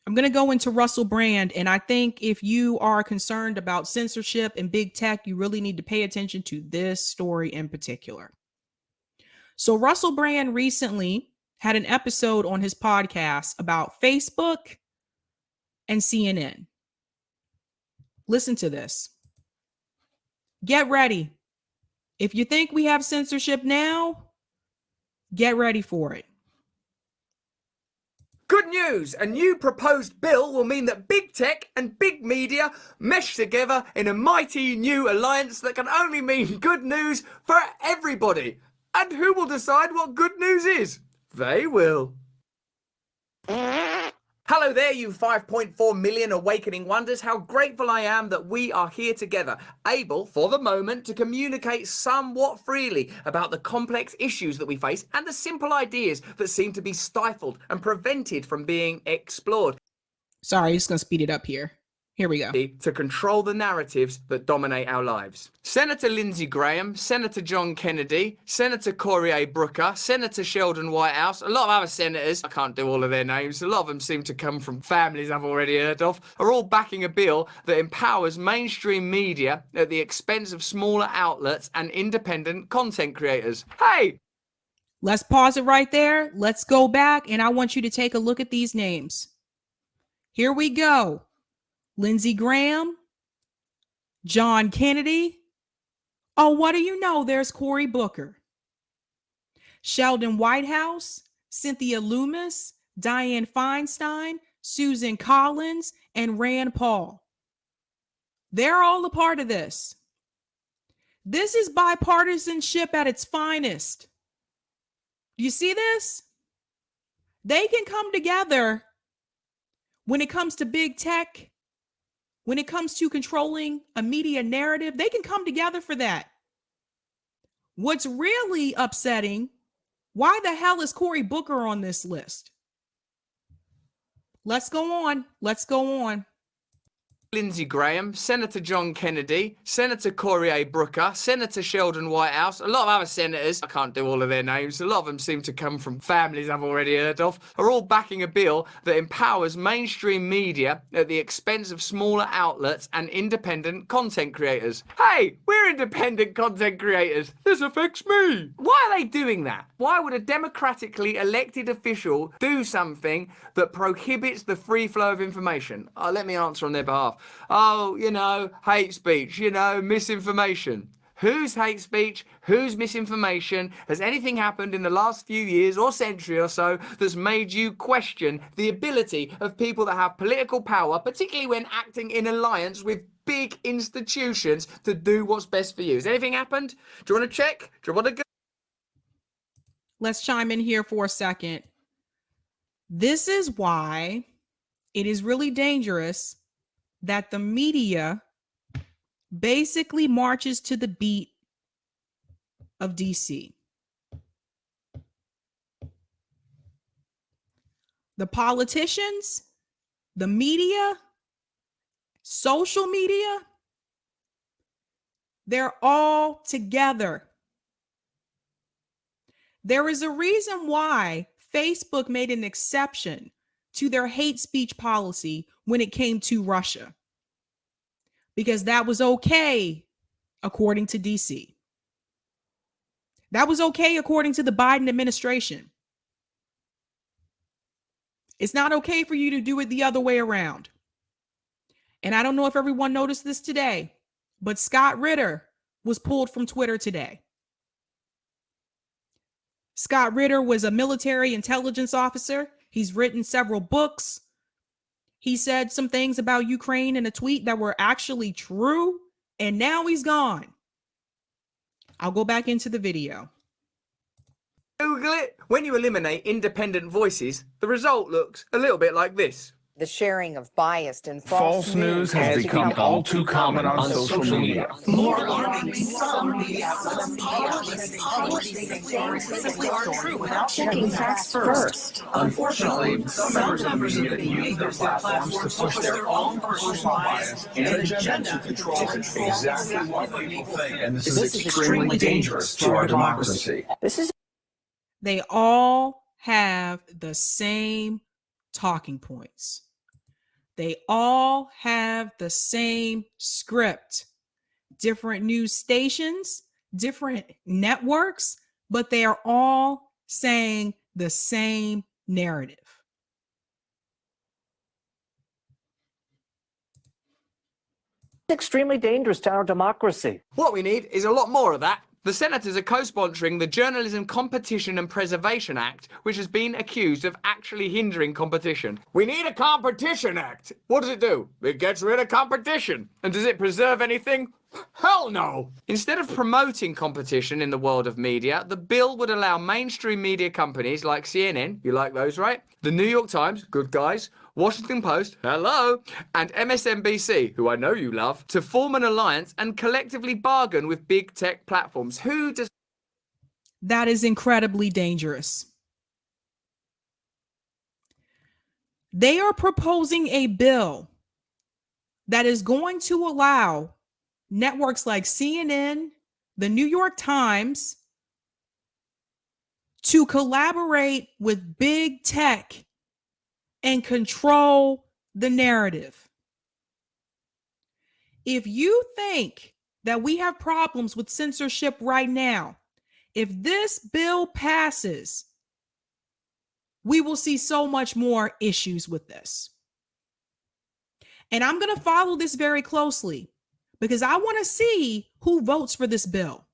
I'm going to go into Russell Brand, and I think if you are concerned about censorship and big tech, you really need to pay attention to this story in particular. So Russell Brand recently had an episode on his podcast about Facebook and CNN. Listen to this. Get ready. If you think we have censorship now, get ready for it. Good news! A new proposed bill will mean that big tech and big media mesh together in a mighty new alliance that can only mean good news for everybody. And who will decide what good news is? They will. Hello there, you 5.4 million awakening wonders. How grateful I am that we are here together, able, for the moment, to communicate somewhat freely about the complex issues that we face and the simple ideas that seem to be stifled and prevented from being explored. Sorry, just going to speed it up here. Here we go. To control the narratives that dominate our lives. Senator Lindsey Graham, Senator John Kennedy, Senator Cory A. Booker, Senator Sheldon Whitehouse, a lot of other senators, I can't do all of their names, a lot of them seem to come from families I've already heard of, are all backing a bill that empowers mainstream media at the expense of smaller outlets and independent content creators. Hey! Let's pause it right there. Let's go back, and I want you to take a look at these names. Here we go. Lindsey Graham, John Kennedy. Oh, what do you know? There's Cory Booker, Sheldon Whitehouse, Cynthia Loomis, Dianne Feinstein, Susan Collins, and Rand Paul. They're all a part of this. This is bipartisanship at its finest. Do you see this? They can come together when it comes to big tech. When it comes to controlling a media narrative, they can come together for that. What's really upsetting, why the hell is Cory Booker on this list? Let's go on. Let's go on. Lindsey Graham, Senator John Kennedy, Senator Cory A. Booker, Senator Sheldon Whitehouse, a lot of other senators, I can't do all of their names, a lot of them seem to come from families I've already heard of, are all backing a bill that empowers mainstream media at the expense of smaller outlets and independent content creators. Hey, we're independent content creators. This affects me. Why are they doing that? Why would a democratically elected official do something that prohibits the free flow of information? Let me answer on their behalf. Oh, hate speech, misinformation. Whose hate speech? Whose misinformation? Has anything happened in the last few years or century or so that's made you question the ability of people that have political power, particularly when acting in alliance with big institutions, to do what's best for you? Has anything happened? Do you want to check? Do you want to go? Let's chime in here for a second. This is why it is really dangerous that the media basically marches to the beat of DC. The politicians, the media, social media, they're all together. There is a reason why Facebook made an exception to their hate speech policy when it came to Russia, because that was okay according to DC. That was okay according to the Biden administration. It's not okay for you to do it the other way around. And I don't know if everyone noticed this today, but Scott Ritter was pulled from Twitter today. Scott Ritter was a military intelligence officer. He's written several books. He said some things about Ukraine in a tweet that were actually true, and now he's gone. I'll go back into the video. Google it. When you eliminate independent voices, the result looks a little bit like this. The sharing of biased and false news has become all too common on social media. More alarmingly, some media outlets simply aren't true without checking facts first. Unfortunately, some members of the media use their platforms to push their own personal bias and agenda to control exactly what people think. And this is extremely dangerous to our democracy. They all have the same talking points. They all have the same script. Different news stations, different networks, but they are all saying the same narrative. Extremely dangerous to our democracy. What we need is a lot more of that. The senators are co-sponsoring the Journalism Competition and Preservation Act, which has been accused of actually hindering competition. We need a Competition Act. What does it do? It gets rid of competition. And does it preserve anything? Hell no! Instead of promoting competition in the world of media, the bill would allow mainstream media companies like CNN, you like those, right? The New York Times, good guys, Washington Post, hello, and MSNBC, who I know you love, to form an alliance and collectively bargain with big tech platforms. Who does... That is incredibly dangerous. They are proposing a bill that is going to allow networks like CNN, the New York Times, to collaborate with big tech and control the narrative. If you think that we have problems with censorship right now, if this bill passes, we will see so much more issues with this. And I'm going to follow this very closely because I want to see who votes for this bill.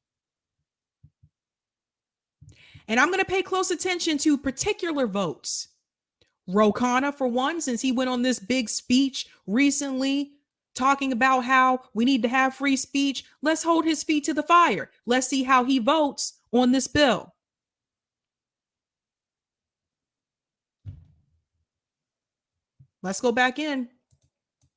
And I'm going to pay close attention to particular votes. Ro Khanna, for one, since he went on this big speech recently talking about how we need to have free speech, let's hold his feet to the fire. Let's see how he votes on this bill. Let's go back in.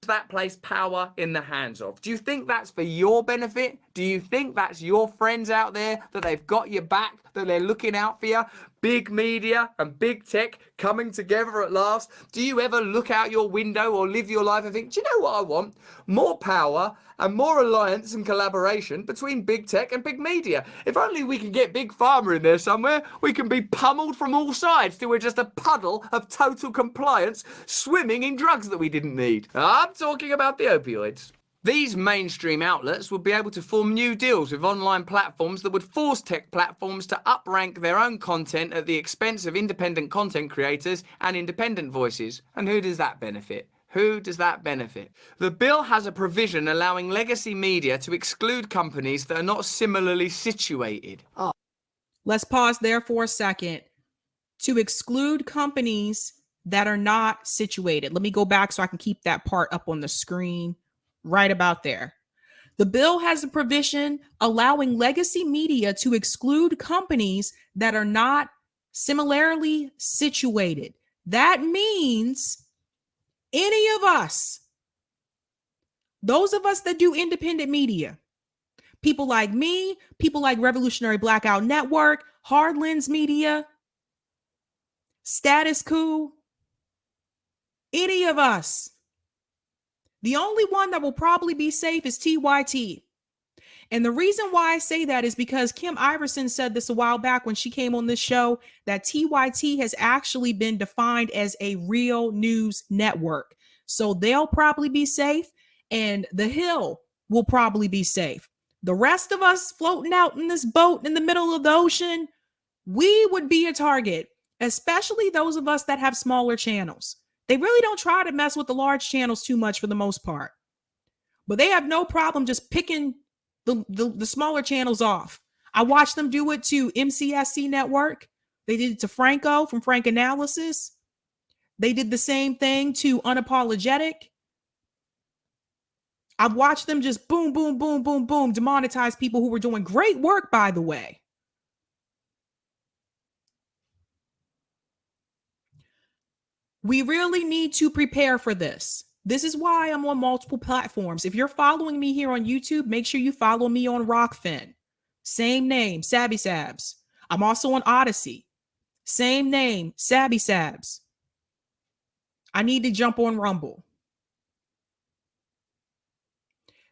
that place power in the hands of? Do you think that's for your benefit? Do you think that's your friends out there, that they've got your back, that they're looking out for you? Big media and big tech coming together at last. Do you ever look out your window or live your life and think, do you know what I want? More power and more alliance and collaboration between big tech and big media. If only we can get Big Pharma in there somewhere, we can be pummeled from all sides till we're just a puddle of total compliance swimming in drugs that we didn't need. I'm talking about the opioids. These mainstream outlets would be able to form new deals with online platforms that would force tech platforms to uprank their own content at the expense of independent content creators and independent voices. And who does that benefit? Who does that benefit? The bill has a provision allowing legacy media to exclude companies that are not similarly situated. Let's pause there for a second. To exclude companies that are not situated. Let me go back so I can keep that part up on the screen. Right about there. The bill has a provision allowing legacy media to exclude companies that are not similarly situated. That means any of us, those of us that do independent media, people like me, people like Revolutionary Blackout Network, Hardlens Media, Status Quo, any of us. The only one that will probably be safe is TYT. And the reason why I say that is because Kim Iverson said this a while back when she came on this show, that TYT has actually been defined as a real news network. So they'll probably be safe, and The Hill will probably be safe. The rest of us floating out in this boat in the middle of the ocean, we would be a target, especially those of us that have smaller channels. They really don't try to mess with the large channels too much for the most part. But they have no problem just picking the smaller channels off. I watched them do it to MCSC Network. They did it to Franco from Frank Analysis. They did the same thing to Unapologetic. I've watched them just boom, boom, boom, boom, boom, demonetize people who were doing great work, by the way. We really need to prepare for this. This is why I'm on multiple platforms. If you're following me here on YouTube, make sure you follow me on Rockfin. Same name, Sabby Sabs. I'm also on Odyssey. Same name, Sabby Sabs. I need to jump on Rumble.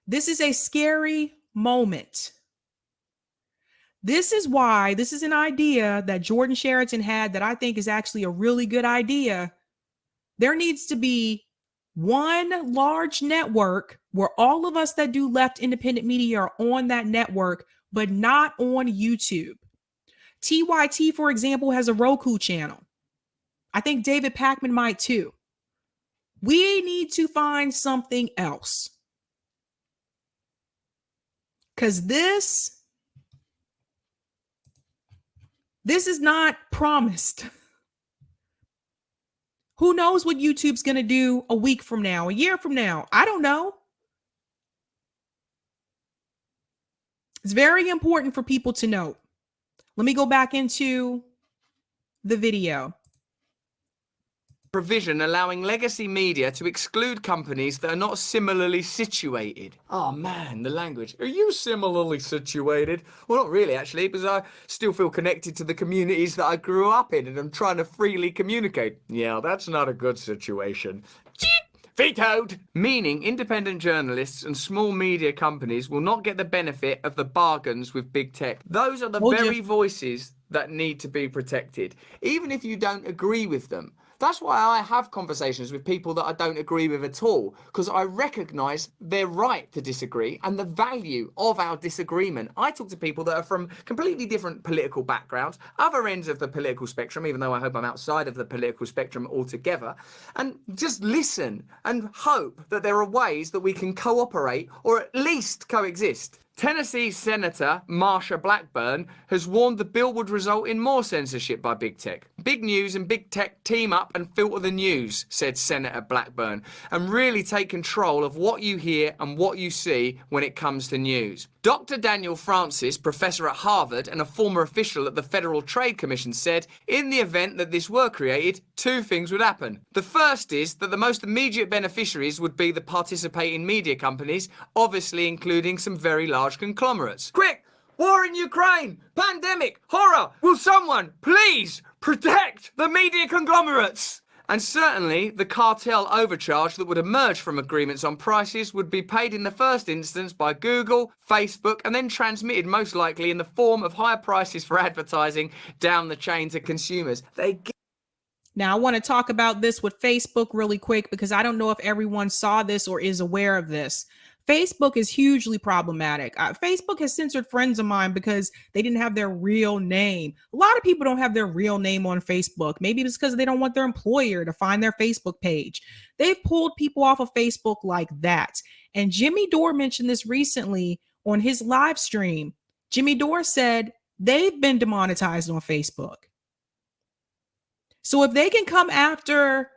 This is a scary moment. This is why this is an idea that Jordan Sheraton had that I think is actually a really good idea. There needs to be one large network where all of us that do left independent media are on that network, but not on YouTube. TYT, for example, has a Roku channel. I think David Pakman might too. We need to find something else. Because this is not promised. Who knows what YouTube's going to do a week from now, a year from now? I don't know. It's very important for people to know. Let me go back into the video. Provision allowing legacy media to exclude companies that are not similarly situated. Oh man, the language. Are you similarly situated? Well, not really actually, because I still feel connected to the communities that I grew up in and I'm trying to freely communicate. Yeah, that's not a good situation. Vetoed! Meaning independent journalists and small media companies will not get the benefit of the bargains with big tech. Those are the very voices that need to be protected, even if you don't agree with them. That's why I have conversations with people that I don't agree with at all, because I recognise their right to disagree and the value of our disagreement. I talk to people that are from completely different political backgrounds, other ends of the political spectrum, even though I hope I'm outside of the political spectrum altogether, and just listen and hope that there are ways that we can cooperate or at least coexist. Tennessee Senator Marsha Blackburn has warned the bill would result in more censorship by big tech. Big news and big tech team up and filter the news, said Senator Blackburn, and really take control of what you hear and what you see when it comes to news. Dr. Daniel Francis, professor at Harvard and a former official at the Federal Trade Commission, said in the event that this were created, two things would happen. The first is that the most immediate beneficiaries would be the participating media companies, obviously including some very large conglomerates. Quick! War in Ukraine! Pandemic! Horror! Will someone please protect the media conglomerates? And certainly, the cartel overcharge that would emerge from agreements on prices would be paid in the first instance by Google, Facebook, and then transmitted most likely in the form of higher prices for advertising down the chain to consumers. Now, I want to talk about this with Facebook really quick because I don't know if everyone saw this or is aware of this. Facebook is hugely problematic. Facebook has censored friends of mine because they didn't have their real name. A lot of people don't have their real name on Facebook. Maybe it's because they don't want their employer to find their Facebook page. They've pulled people off of Facebook like that. And Jimmy Dore mentioned this recently on his live stream. Jimmy Dore said they've been demonetized on Facebook. So if they can come after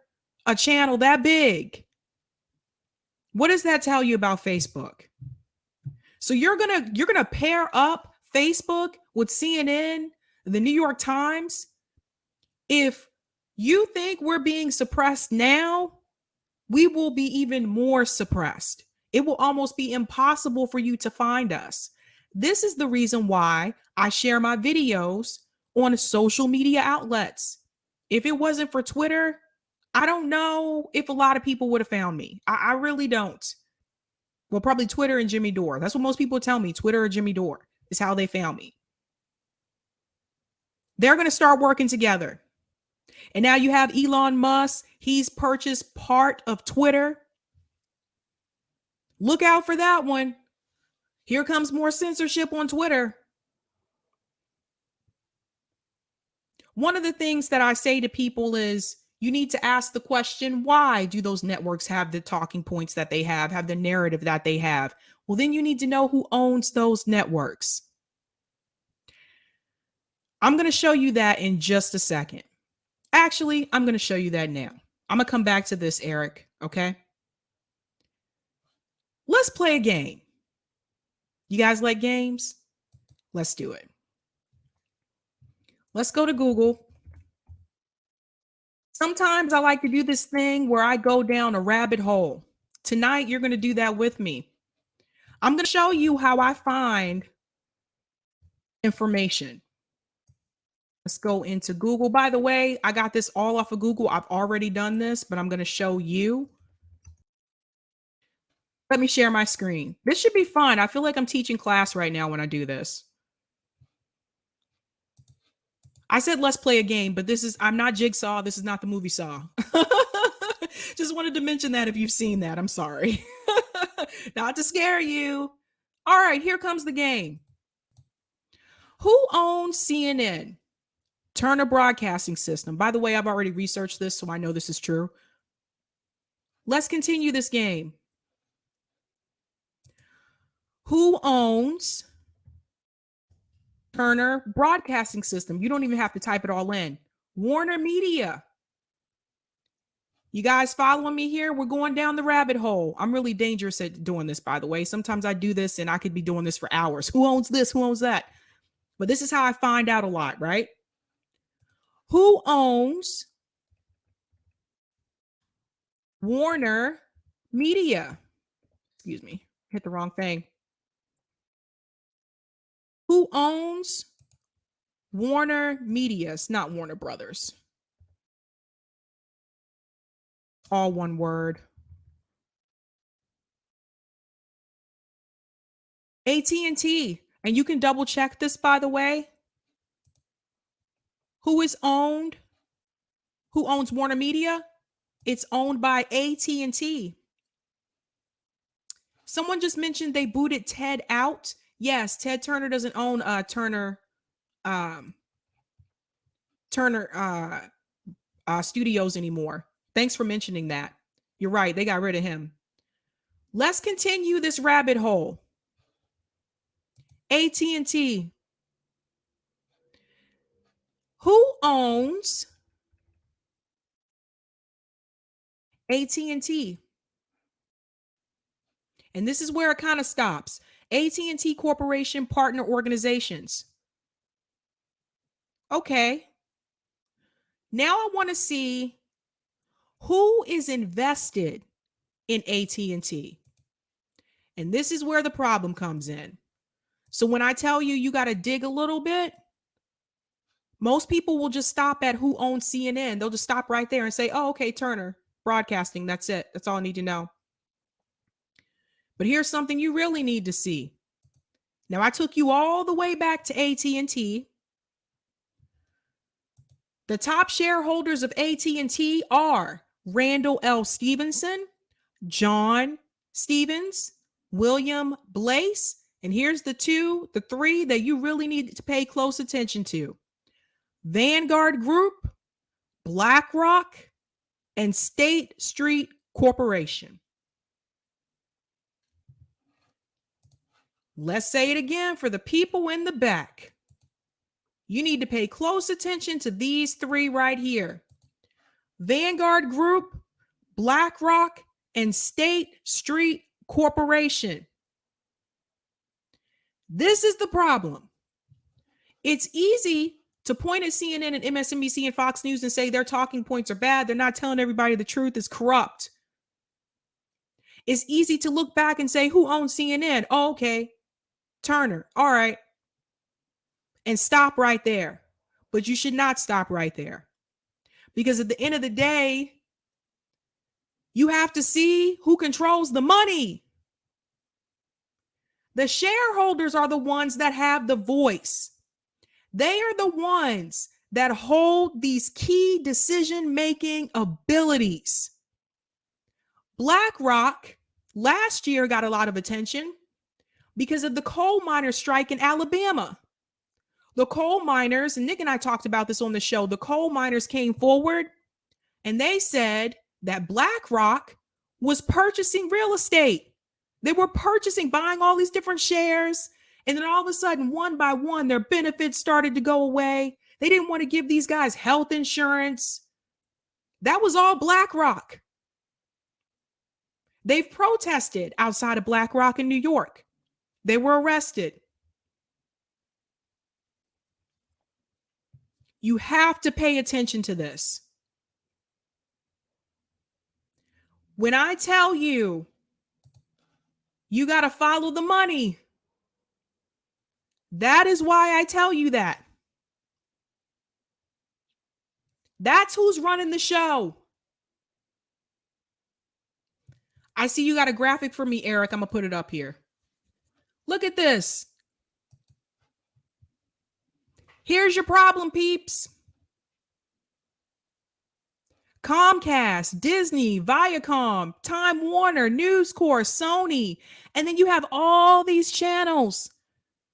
a channel that big, what does that tell you about Facebook? So you're gonna pair up Facebook with CNN, the New York Times. If you think we're being suppressed now, we will be even more suppressed. It will almost be impossible for you to find us. This is the reason why I share my videos on social media outlets. If it wasn't for Twitter, I don't know if a lot of people would have found me. I really don't. Well, probably Twitter and Jimmy Dore. That's what most people tell me. Twitter or Jimmy Dore is how they found me. They're going to start working together. And now you have Elon Musk. He's purchased part of Twitter. Look out for that one. Here comes more censorship on Twitter. One of the things that I say to people is, you need to ask the question, why do those networks have the talking points that they have the narrative that they have? Well, then you need to know who owns those networks. I'm going to show you that in just a second. Actually, I'm going to show you that now. I'm going to come back to this, Eric, okay? Let's play a game. You guys like games? Let's do it. Let's go to Google. Sometimes I like to do this thing where I go down a rabbit hole. Tonight, you're going to do that with me. I'm going to show you how I find information. Let's go into Google. By the way, I got this all off of Google. I've already done this, but I'm going to show you. Let me share my screen. This should be fun. I feel like I'm teaching class right now when I do this. I said let's play a game, but I'm not Jigsaw. This is not the movie Saw. Just wanted to mention that if you've seen that. I'm sorry. Not to scare you. All right, here comes the game. Who owns CNN? Turner Broadcasting System. By the way, I've already researched this, so I know this is true. Let's continue this game. Who owns Turner Broadcasting System? You don't even have to type it all in. Warner Media. You guys following me here? We're going down the rabbit hole. I'm really dangerous at doing this, by the way. Sometimes I do this and I could be doing this for hours. Who owns this? Who owns that? But this is how I find out a lot, right? Who owns Warner Media? Excuse me, hit the wrong thing. Who owns Warner Media? It's not Warner Brothers. All one word. AT&T. And you can double check this, by the way. Who owns Warner Media? It's owned by AT&T. Someone just mentioned they booted Ted out. Yes, Ted Turner doesn't own Turner Studios anymore. Thanks for mentioning that. You're right. They got rid of him. Let's continue this rabbit hole. AT&T. Who owns AT&T? And this is where it kind of stops. AT&T Corporation partner organizations. Okay. Now I want to see who is invested in AT&T. And this is where the problem comes in. So when I tell you, you got to dig a little bit, most people will just stop at who owns CNN. They'll just stop right there and say, oh, okay, Turner Broadcasting. That's it. That's all I need to know. But here's something you really need to see. Now, I took you all the way back to AT&T. The top shareholders of AT&T are Randall L. Stevenson, John Stevens, William Blaise, and here's the three that you really need to pay close attention to. Vanguard Group, BlackRock, and State Street Corporation. Let's say it again for the people in the back. You need to pay close attention to these three right here. Vanguard Group, BlackRock, and State Street Corporation. This is the problem. It's easy to point at CNN and MSNBC and Fox News and say their talking points are bad. They're not telling everybody the truth. It's corrupt. It's easy to look back and say, who owns CNN? Oh, okay. Turner. All right. And stop right there. But you should not stop right there. Because at the end of the day, you have to see who controls the money. The shareholders are the ones that have the voice. They are the ones that hold these key decision-making abilities. BlackRock last year got a lot of attention because of the coal miners' strike in Alabama. The coal miners, and Nick and I talked about this on the show, the coal miners came forward and they said that BlackRock was purchasing real estate. They were buying all these different shares. And then all of a sudden, one by one, their benefits started to go away. They didn't want to give these guys health insurance. That was all BlackRock. They've protested outside of BlackRock in New York. They were arrested. You have to pay attention to this. When I tell you, you got to follow the money. That is why I tell you that. That's who's running the show. I see you got a graphic for me, Eric. I'm going to put it up here. Look at this. Here's your problem, peeps. Comcast, Disney, Viacom, Time Warner, News Corp, Sony, and then you have all these channels.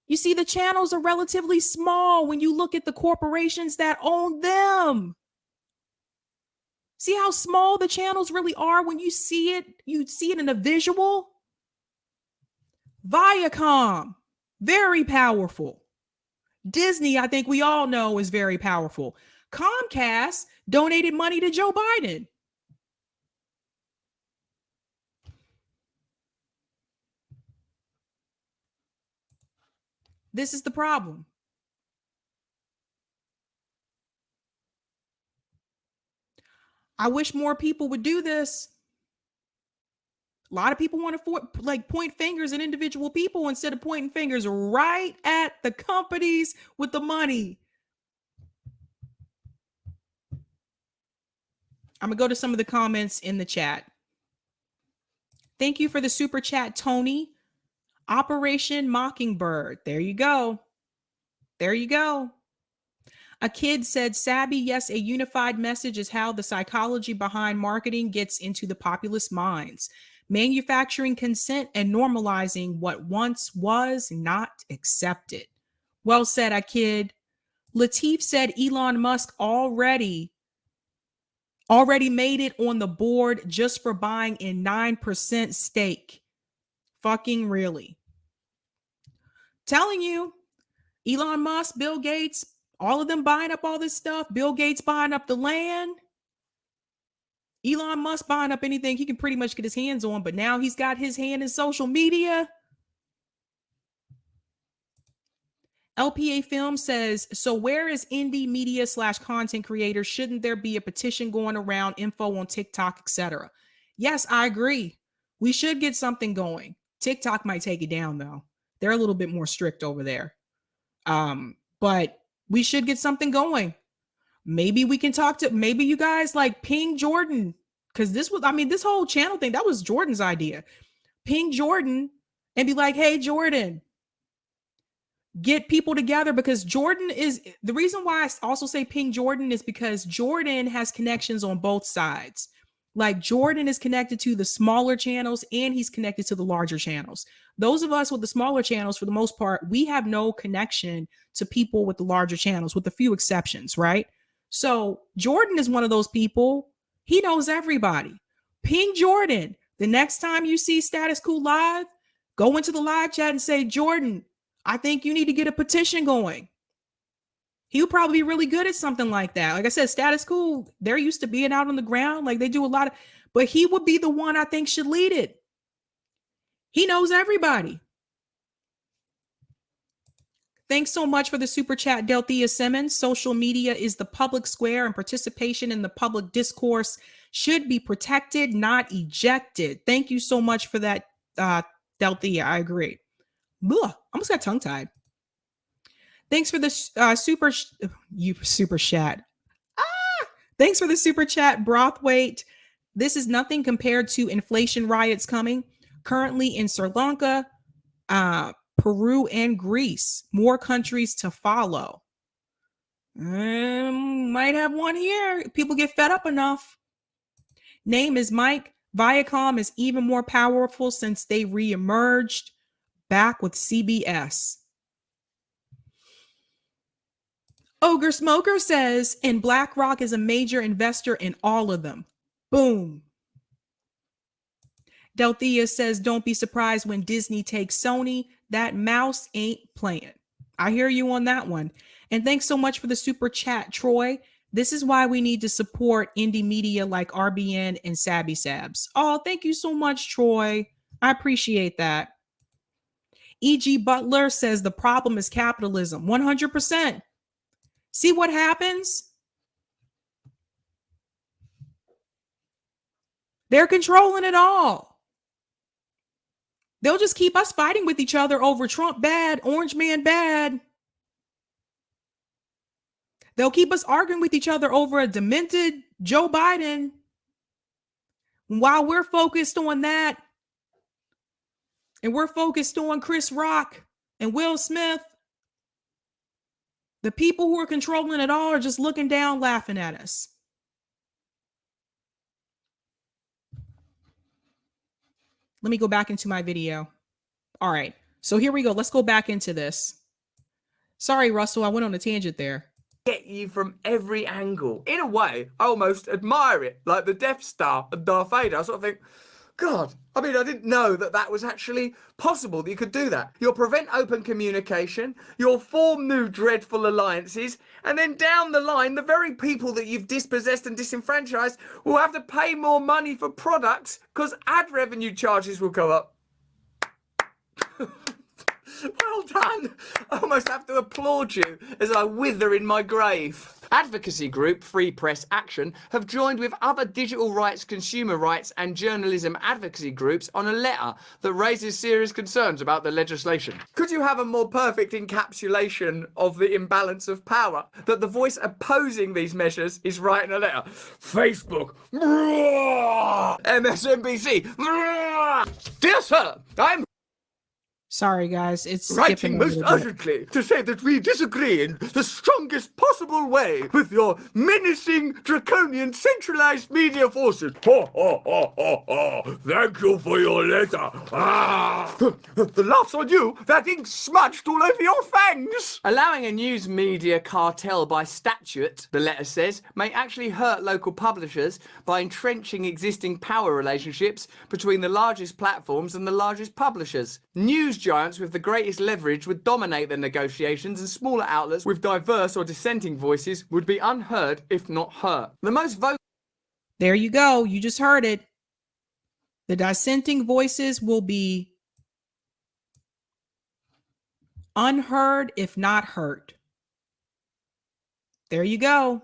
You see, the channels are relatively small when you look at the corporations that own them. See how small the channels really are when you see it in a visual? Viacom, very powerful. Disney, I think we all know, is very powerful. Comcast donated money to Joe Biden. This is the problem. I wish more people would do this. A lot of people want to point fingers at individual people instead of pointing fingers right at the companies with the money. I'm going to go to some of the comments in the chat. Thank you for the super chat, Tony. Operation Mockingbird. There you go. There you go. A kid said, Sabby, yes, a unified message is how the psychology behind marketing gets into the populace minds. Manufacturing consent and normalizing what once was not accepted. Well said, a kid. Latif said Elon Musk already made it on the board just for buying a 9% stake. Fucking really. Telling you, Elon Musk, Bill Gates, all of them buying up all this stuff. Bill Gates buying up the land. Elon Musk buying up anything he can pretty much get his hands on, but now he's got his hand in social media. LPA Film says, so where is indie media / content creators? Shouldn't there be a petition going around, info on TikTok, etc.? Yes, I agree. We should get something going. TikTok might take it down though. They're a little bit more strict over there. But we should get something going. Maybe we can maybe you guys like ping Jordan. Because this whole channel thing, that was Jordan's idea. Ping Jordan and be like, hey, Jordan, get people together, because Jordan is the reason why I also say ping Jordan is because Jordan has connections on both sides. Like Jordan is connected to the smaller channels and he's connected to the larger channels. Those of us with the smaller channels, for the most part, we have no connection to people with the larger channels, with a few exceptions, right? So Jordan is one of those people. He knows everybody. Ping Jordan. The next time you see Status Quo live, go into the live chat and say, Jordan, I think you need to get a petition going. He'll probably be really good at something like that. Like I said, Status Quo, they're used to being out on the ground. Like they do a lot of, but he would be the one I think should lead it. He knows everybody. Thanks so much for the super chat, Delthea Simmons. Social media is the public square, and participation in the public discourse should be protected, not ejected. Thank you so much for that, Delthea. I agree. Ugh, almost got tongue tied. Thanks for the super chat. Thanks for the super chat, Brothwaite. This is nothing compared to inflation riots coming currently in Sri Lanka, Peru, and Greece. More countries to follow. Might have one here. People get fed up enough. Name is Mike. Viacom is even more powerful since they re-emerged back with CBS. Ogre Smoker says, and BlackRock is a major investor in all of them. Boom. Delthea says, don't be surprised when Disney takes Sony. That mouse ain't playing. I hear you on that one. And thanks so much for the super chat, Troy. This is why we need to support indie media like RBN and Sabby Sabs. Oh, thank you so much, Troy. I appreciate that. E.G. Butler says the problem is capitalism. 100%. See what happens? They're controlling it all. They'll just keep us fighting with each other over Trump bad, Orange Man bad. They'll keep us arguing with each other over a demented Joe Biden. While we're focused on that, and we're focused on Chris Rock and Will Smith, The people who are controlling it all are just looking down, laughing at us. Let me go back into my video. All right. So here we go. Let's go back into this. Sorry, Russell, I went on a tangent there. Get you from every angle. In a way, I almost admire it, like the Death Star and Darth Vader. I sort of think, God, I mean, I didn't know that that was actually possible, that you could do that. You'll prevent open communication, you'll form new dreadful alliances, and then down the line, the very people that you've dispossessed and disenfranchised will have to pay more money for products because ad revenue charges will go up. Well done. I almost have to applaud you as I wither in my grave. Advocacy group Free Press Action have joined with other digital rights, consumer rights and journalism advocacy groups on a letter that raises serious concerns about the legislation. Could you have a more perfect encapsulation of the imbalance of power? That the voice opposing these measures is writing a letter. Facebook, MSNBC, dear sir, I'm Sorry, guys. It's writing most urgently to say that we disagree in the strongest possible way with your menacing, draconian, centralized media forces. Ha ha ha ha ha! Thank you for your letter. Ah! The laugh's on you. That ink's smudged all over your fangs. Allowing a news media cartel by statute, the letter says, may actually hurt local publishers by entrenching existing power relationships between the largest platforms and the largest publishers. News giants with the greatest leverage would dominate the negotiations, and smaller outlets with diverse or dissenting voices would be unheard, if not hurt. The most vocal... There you go. You just heard it. The dissenting voices will be unheard, if not hurt. There you go.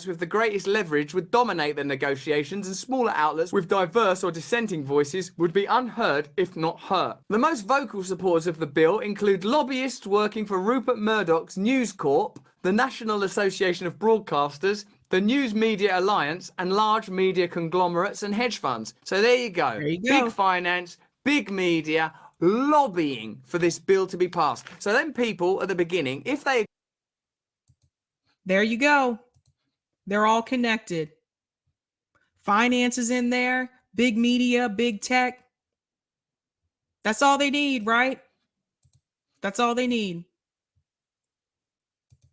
with the greatest leverage would dominate the negotiations, and smaller outlets with diverse or dissenting voices would be unheard, if not hurt. The most vocal supporters of the bill include lobbyists working for Rupert Murdoch's News Corp, the National Association of Broadcasters, the News Media Alliance, and large media conglomerates and hedge funds. So there you go. There you go. Big finance, big media, lobbying for this bill to be passed. So then people at the beginning, if they... There you go. They're all connected. Finance is in there, big media, big tech. That's all they need, right? That's all they need.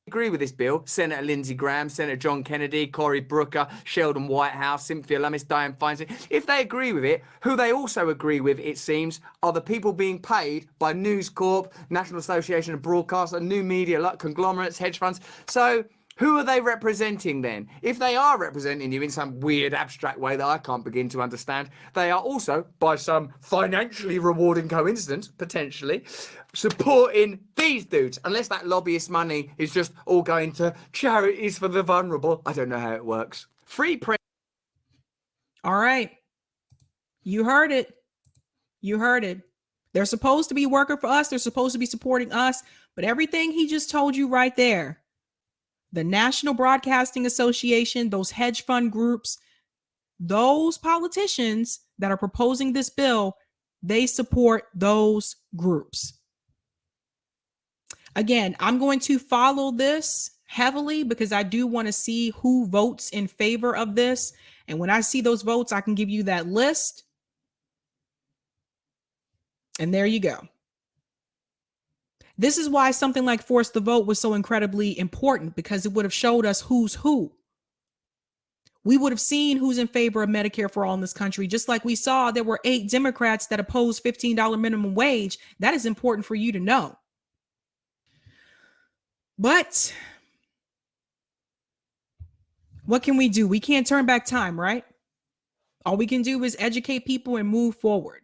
Agree with this bill. Senator Lindsey Graham, Senator John Kennedy, Cory Booker, Sheldon Whitehouse, Cynthia Lummis, Dianne Feinstein. If they agree with it, who they also agree with, it seems, are the people being paid by News Corp, National Association of Broadcasters, new media like conglomerates, hedge funds. So who are they representing then? If they are representing you in some weird abstract way that I can't begin to understand, they are also, by some financially rewarding coincidence, potentially, supporting these dudes. Unless that lobbyist money is just all going to charities for the vulnerable. I don't know how it works. Free press. All right. You heard it. You heard it. They're supposed to be working for us. They're supposed to be supporting us. But everything he just told you right there, the National Broadcasting Association, those hedge fund groups, those politicians that are proposing this bill, they support those groups. Again, I'm going to follow this heavily because I do want to see who votes in favor of this. And when I see those votes, I can give you that list. And there you go. This is why something like Force the Vote was so incredibly important, because it would have showed us who's who. We would have seen who's in favor of Medicare for all in this country, just like we saw there were 8 Democrats that opposed $15 minimum wage. That is important for you to know. But what can we do? We can't turn back time, right? All we can do is educate people and move forward.